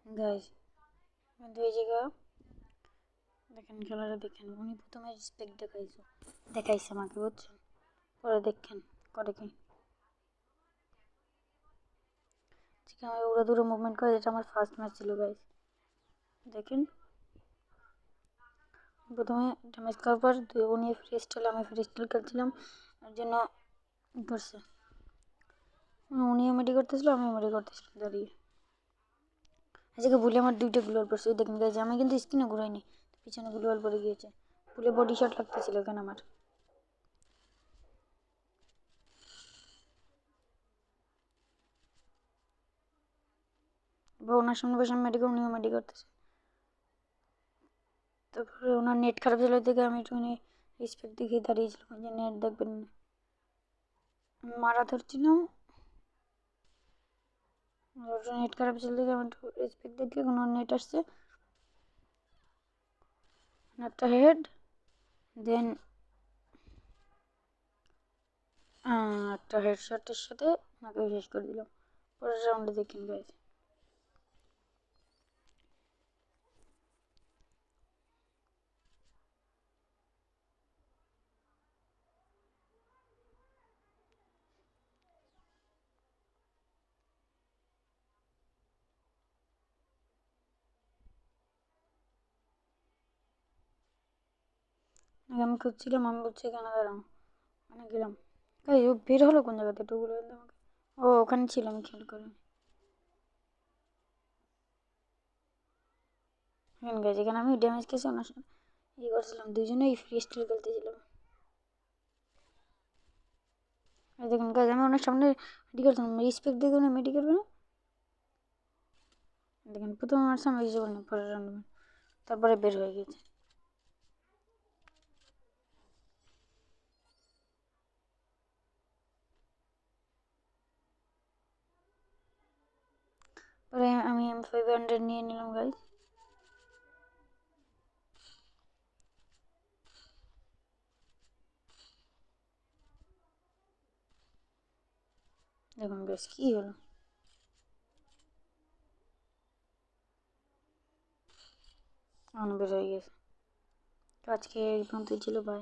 Guys কিন্তু এই জায়গা দেখেন, খেলাটা দেখেন। উনি প্রথমে রেসপেক্ট দেখাইছে আমাকে, বুঝছেন? পরে দেখেন করে কি ঠিক আমি উড়া দূরে মুভমেন্ট করে, যেটা আমার ফার্স্ট ম্যাচ ছিল গাইস। দেখেন প্রথমে ড্যামেজ খাওয়ার পর উনি ফ্রি স্টাইল, আমি ফ্রি স্টাইল খেলছিলাম, এর জন্য করছে। উনিও মেডি করতেছিল, আমিও মেডি করতেছিলাম দাঁড়িয়ে। আজকে ভুলে আমার দুইটা গ্লোয়াল পড়ছে, দেখেন গাইজ। আমি কিন্তু স্কিনে ঘুরাইনি, পিছনে গ্লোয়াল পড়ে গিয়েছে। ভুলে বডি শট লাগতেছিল এখানে আমার। ওনার সামনে বসে আমি মেডি, উনিও মেডি করতেছে। তারপরে ওনার নেট খারাপ ছিল দেখে আমি একটুখানি রেসপেক্ট দেখে দাঁড়িয়েছিলাম, যে নেট দেখবেন না। আমি মারা ধরছিলাম, নেট খারাপ ছিল দেখে আমি একটু রেসপেক্ট দেখে ওনার নেট আসছে, একটা হেড, দেন একটা হেডশটের সাথে ওনাকে শেষ করে দিলাম। পরের রাউন্ডে দেখেন গাইজ। আমি খুঁজছিলাম, আমি বলছি এখানে দাঁড়াও, ওখানে গেলাম। এই ও বের হলো কোন জায়গাতে, একটু বলে দিন আমাকে। ও ওখানে ছিল, আমি খেয়াল করিনি। এখানে গেছে, এখানে আমি ড্যামেজ খেয়েছি, ওনার সাথে ইয়ে করছিলাম, দুজনেই ফ্রি স্টাইল খেলতেছিলাম। আর দেখুন গাইজ, আমি ওনার সামনে মেডি করছিলাম, রেসপেক্ট দেখে উনি মেডি করবে না। দেখেন প্রথমে আমার সামনে কিছু করিনি, পরের রাউন্ড তারপরে বের হয়ে গেছে। পরে আমি M500 নিয়ে নিলাম গাইজ। দেখুন গাইজ কি হলো, বের হয়ে গেছে। তো আজকে এই পর্যন্তই ছিল, বাই।